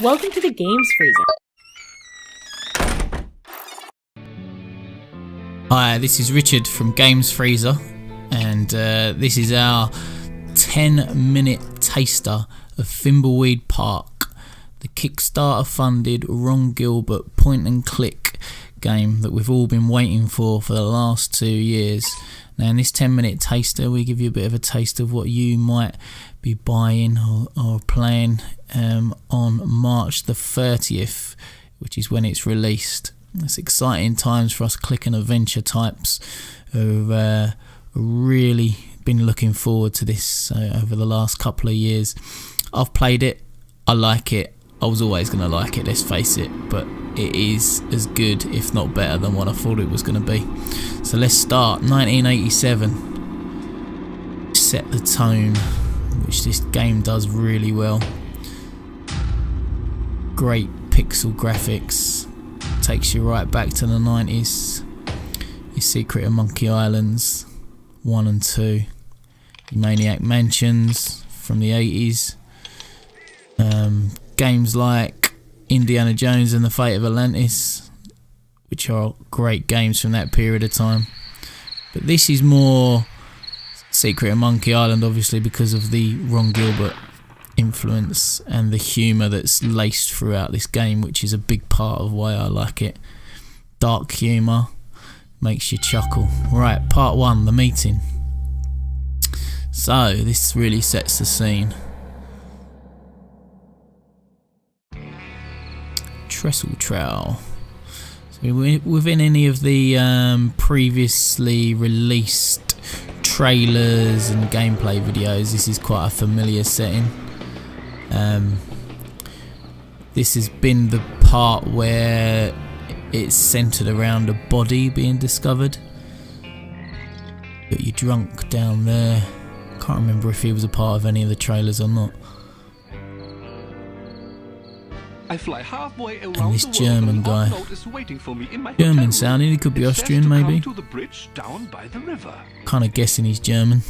Welcome to the Games Freezer. Hi, this is Richard from Games Freezer, and this is our 10-minute taster of Thimbleweed Park, the Kickstarter-funded Ron Gilbert point-and-click game that we've all been waiting for the last 2 years. Now, in this 10-minute taster, we give you a bit of a taste of what you might be buying or playing on March the 30th, which is when it's released. It's exciting times for us click and adventure types who've really been looking forward to this over the last couple of years. I've played it, I like it, I was always going to like it, let's face it, but it is as good, if not better, than what I thought it was going to be. So let's start. 1987 set the tone, which this game does really well. Great pixel graphics, takes you right back to the 90s. Your Secret of Monkey Islands 1 and 2, your Maniac Mansions from the 80s, games like Indiana Jones and the Fate of Atlantis, which are great games from that period of time. But this is more Secret of Monkey Island, obviously, because of the Ron Gilbert influence and the humour that's laced throughout this game, which is a big part of why I like it. Dark humour, makes you chuckle. Right, part 1, the meeting. So this really sets the scene. Trestle Trowel. So within any of the previously released trailers and gameplay videos, this is quite a familiar setting. This has been the part where it's centered around a body being discovered. Got you drunk down there. Can't remember if he was a part of any of the trailers or not. I fly halfway around And this the German world, guy. is waiting for me in my German hotel sounding, he could be room. It says Austrian to maybe. come to the bridge down by the river. Kind of guessing he's German.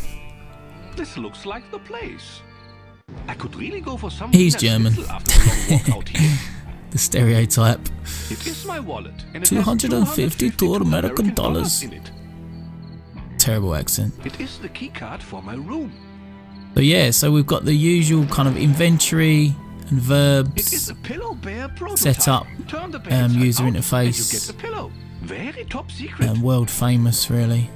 This looks like the place. I could really go for something. He's German. After a long walk out here. The stereotype. It is my wallet, and it 252 has American dollars. in it. Terrible accent. It is the key card for my room. So yeah, so we've got the usual kind of inventory and It is verbs, a pillow bear prototype. set up, Turn the bed user inside out interface. and you get the pillow. Very top secret. world famous really.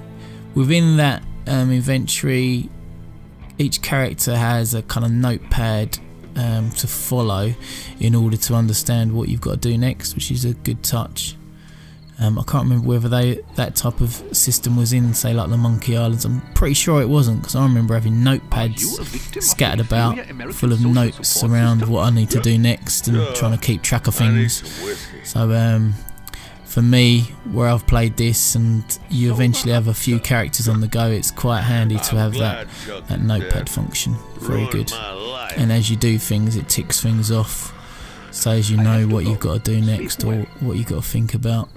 Within that inventory, each character has a kind of notepad to follow in order to understand what you've got to do next, which is a good touch. I can't remember whether that type of system was in, say, like the Monkey Islands. I'm pretty sure it wasn't, because I remember having notepads scattered about full of notes around what I need to do next and trying to keep track of things. So for me, where I've played this and you eventually have a few characters on the go, it's quite handy to have that notepad function. Very good. And as you do things, it ticks things off, so as you know what you've got to do next or what you've got to think about.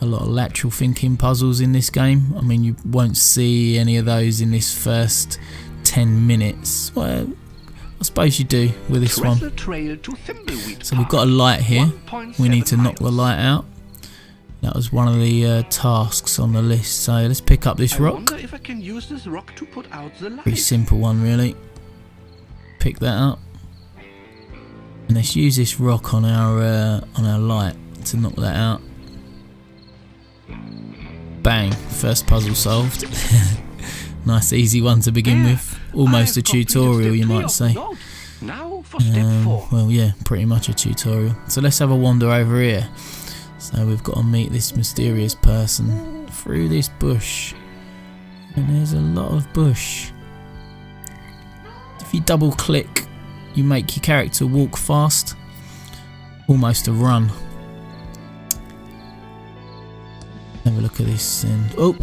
A lot of lateral thinking puzzles in this game. I mean, you won't see any of those in this first 10 minutes. Well, I suppose you do with this one. So we've got a light here. We need to knock the light out. That was one of the tasks on the list. So let's pick up this rock. Pretty simple one, really. Pick that up. And let's use this rock on our light to knock that out. Bang, first puzzle solved. Nice easy one to begin with. Almost a tutorial, you might say. Well, yeah, pretty much a tutorial. So let's have a wander over here. So we've got to meet this mysterious person through this bush. And there's a lot of bush. If you double click, you make your character walk fast. Almost a run. Have a look at this and oh,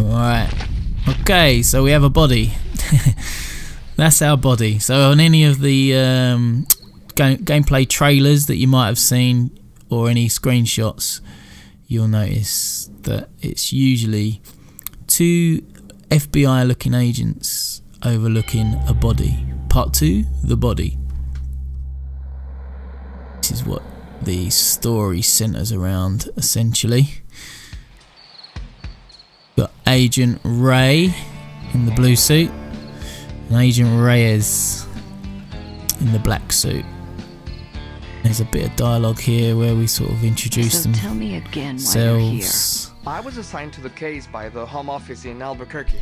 alright, okay, so we have a body. That's our body. So on any of the gameplay trailers that you might have seen or any screenshots, you'll notice that it's usually two FBI looking agents overlooking a body. Part 2, the body. This is what the story centers around, essentially. Got Agent Ray in the blue suit and Agent Reyes in the black suit. There's a bit of dialogue here where we sort of introduce them. Tell me again why you're here. I was assigned to the case by the Home Office in Albuquerque.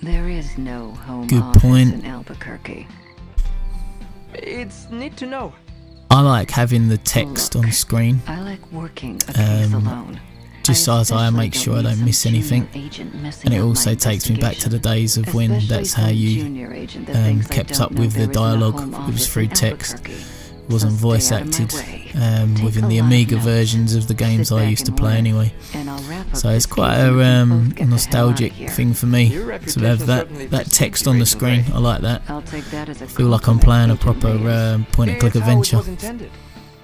There is no home Good office point. in Albuquerque. It's neat to know. I like having the text Look, on screen, I like working a case alone. just so as I make sure I don't miss anything. And it also takes me back to the days of when that's how you kept up with the dialogue. It was through text. It wasn't voice acted within the Amiga versions of the games I used to play anyway. So it's quite a nostalgic thing for me to have that text on the screen. I like that. I feel like I'm playing a proper point and click adventure.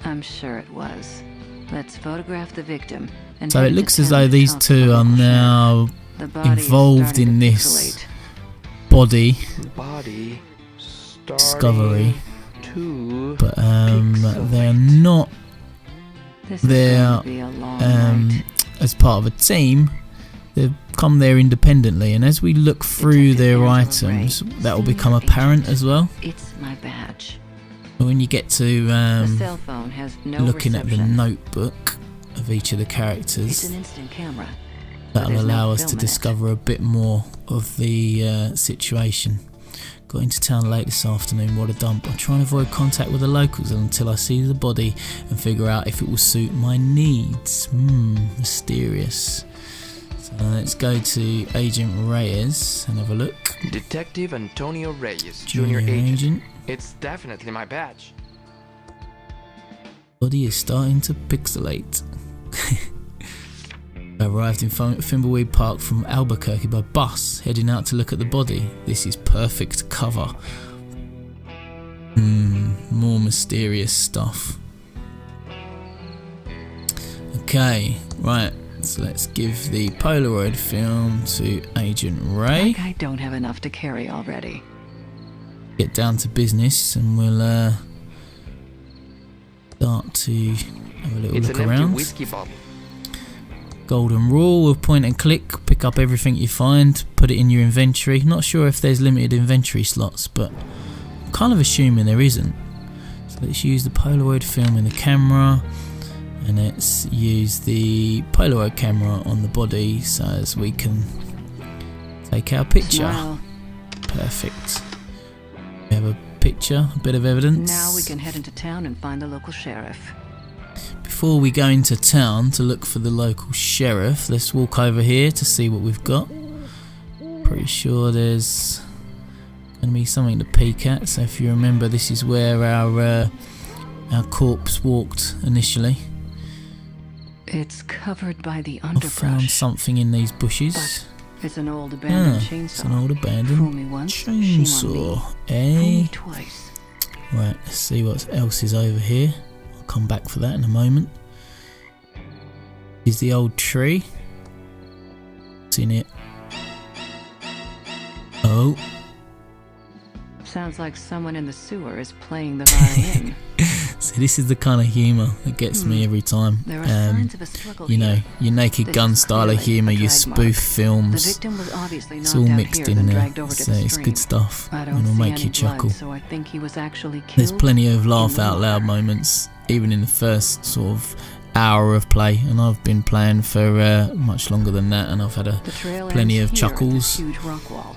I'm sure it was. Let's photograph the victim. So it looks as though these two are now involved in this body discovery, but they're not there as part of a team. They've come there independently, and as we look through their items, that will become apparent as well. It's my badge. When you get to The cell phone has no looking at the reception. notebook of each of the It's characters, an instant camera. that'll there's no allow us film to in it. discover a bit more of the situation. Got into town late this afternoon, what a dump. I'm trying to avoid contact with the locals until I see the body and figure out if it will suit my needs. Mysterious. So let's go to Agent Reyes and have a look. Detective Antonio Reyes, Junior Junior Agent. Agent. It's definitely my badge. Body is starting to pixelate. I arrived in Thimbleweed Park from Albuquerque by bus, heading out to look at the body. This is perfect cover. More mysterious stuff. Okay, right. So let's give the Polaroid film to Agent Ray. Like I don't have enough to carry already. Get down to business, and we'll start to have a little It's look an empty around. whiskey bottle. Golden rule of point and click, pick up everything you find, put it in your inventory. Not sure if there's limited inventory slots, but I'm kind of assuming there isn't. So let's use the Polaroid film in the camera, and let's use the Polaroid camera on the body so as we can take our picture. Smile. Perfect. We have a picture, a bit of evidence. Now we can head into town and find the local sheriff. Before we go into town to look for the local sheriff, let's walk over here to see what we've got. Pretty sure there's going to be something to peek at. So if you remember, this is where our corpse walked initially. It's covered by the I underbrush. found something in these bushes. It's an old abandoned chainsaw. It's an old Fool abandoned me once, shame on me. chainsaw. Fool Eh? me twice. Right, let's see what else is over here. I'll come back for that in a moment. Is the old tree. What's in it? Oh, Sounds like someone in the sewer is playing the violin. so this is the kind of humour that gets me every time. There are signs of a struggle You know, here. your Naked This Gun is style of clearly humour, a your drag mark. spoof The films. victim was obviously It's knocked all out mixed here in then there. dragged over to So the it's stream. good stuff, I and don't it'll see make any you chuckle. blood, so I think he was actually killed. There's plenty of laugh in the out loud water. moments, even in the first sort of hour of play, and I've been playing for much longer than that, and I've had The trail plenty ends of here at this chuckles. huge rock wall.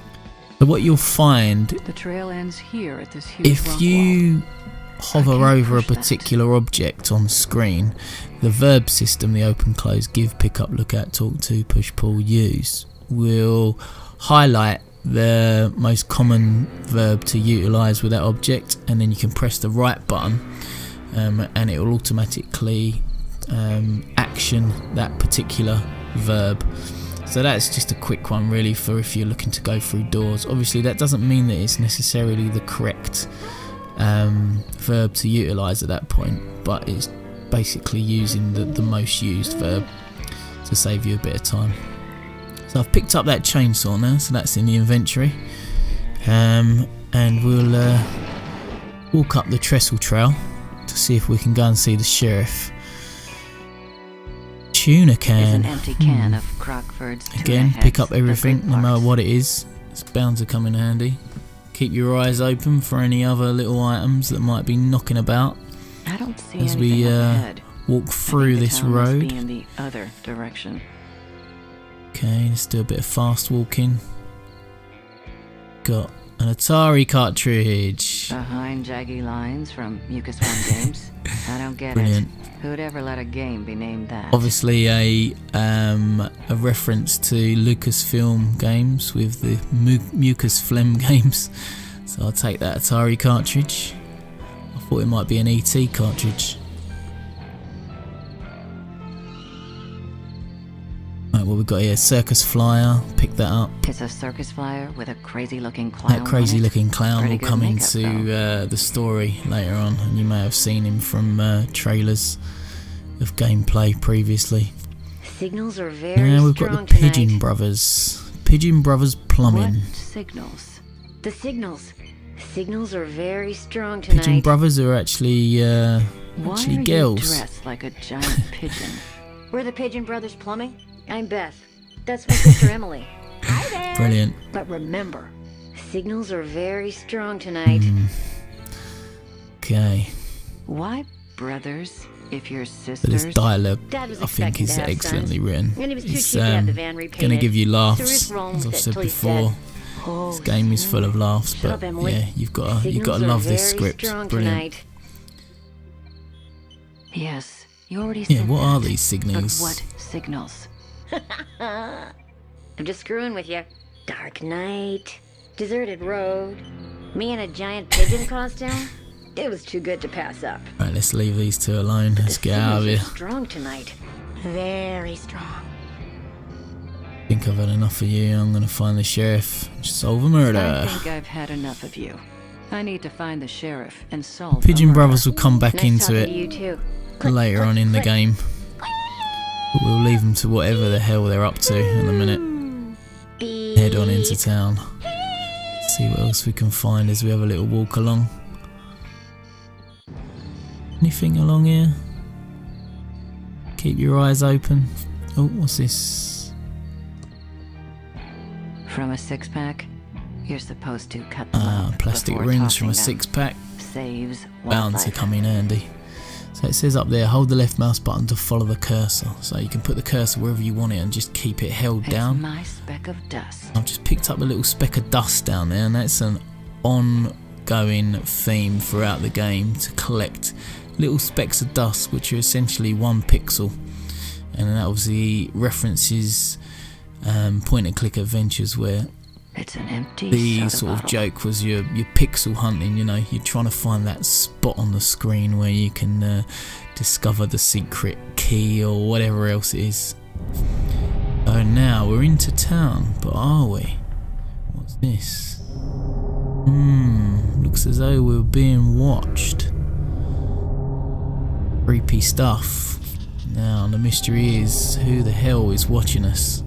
So what you'll find, The trail ends here at this huge if rock you hover can't over a push that. particular object on screen, the verb system, the open, close, give, pick up, look at, talk to, push, pull, use, will highlight the most common verb to utilise with that object, and then you can press the right button and it will automatically action that particular verb. So that's just a quick one really for if you're looking to go through doors. Obviously that doesn't mean that it's necessarily the correct verb to utilise at that point, but it's basically using the most used verb to save you a bit of time. So I've picked up that chainsaw now, so that's in the inventory, and we'll walk up the trestle trail to see if we can go and see the sheriff. Tuna Is can. an empty can of Crockford's tuna Again, heads, pick up the everything, good no matter parts. what it is. It's bound to come in handy. Keep your eyes open for any other little items that might be knocking about I don't see as anything we up ahead. walk I through think the this town must road. be in the other direction. Okay, let's do a bit of fast walking. Got an Atari cartridge. Behind jaggy lines from Mucus One Games. I don't get Brilliant. it. Who'd ever let a game be named that? Obviously a reference to Lucasfilm games with the Mucus Phlegm games. So I'll take that Atari cartridge. I thought it might be an ET cartridge. Right, what we got here? Circus flyer. Pick that up. It's a circus flyer with a crazy looking clown. That crazy on it. looking clown Pretty will good come makeup, into the story later on, and you may have seen him from trailers of gameplay previously. Signals are very Now we've got strong the Pigeon tonight. Brothers. Pigeon Brothers Plumbing. What signals? The signals are very strong tonight. Pigeon Brothers are actually Why actually are girls. you dressed like a giant pigeon? We're the Pigeon Brothers Plumbing. I'm Beth. That's my sister Emily. Hi there. Brilliant. But remember, signals are very strong tonight. Okay. Why brothers if your But sisters? this dialogue, Dad was I think, expecting is to have excellently sons, written. and he was too It's cheap to have the van repainted. going to give you So laughs, he's wrong as with I've it said till he's before. dead. Oh, This game is full of laughs, Shut but up, Emily. yeah, you've got to Signals love are this very script. strong Brilliant. tonight. Yes, you already Yeah, said what that. are these But signals? what signals? I'm just screwing with you. Dark night, deserted road, me in a giant pigeon costume. It was too good to pass up. Right, let's leave these two alone. Let's The get out of signals here. are strong tonight. Very strong. I think I've had enough of you. I'm going to find the sheriff and solve a murder. I think I've had enough of you. I need to find the sheriff and solve Pigeon the murder. Brothers will come back Nice into talking it to you too. later on in the game. But we'll leave them to whatever the hell they're up to in a minute. Head on into town. See what else we can find as we have a little walk along. Anything along here? Keep your eyes open. Oh, what's this? From a six-pack, you're supposed to cut them up Plastic before rings from a tossing them. 6-pack. Saves Bound to wildlife. come in handy. So it says up there, hold the left mouse button to follow the cursor. So you can put the cursor wherever you want it and just keep it held It's down. my speck of dust. I've just picked up a little speck of dust down there, and that's an ongoing theme throughout the game, to collect little specks of dust, which are essentially 1 pixel. And that obviously references point and click adventures, where It's an empty the soda sort of bottle. joke was your pixel hunting. You know, you're trying to find that spot on the screen where you can discover the secret key or whatever else it is. So now we're into town, but are we? What's this? Looks as though we're being watched. Creepy stuff. Now the mystery is, who the hell is watching us?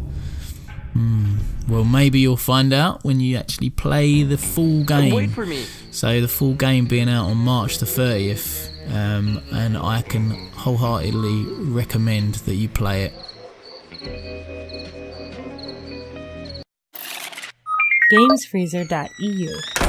Well, maybe you'll find out when you actually play the full game. Wait for me. So the full game being out on March the 30th, and I can wholeheartedly recommend that you play it. Gamesfreezer.eu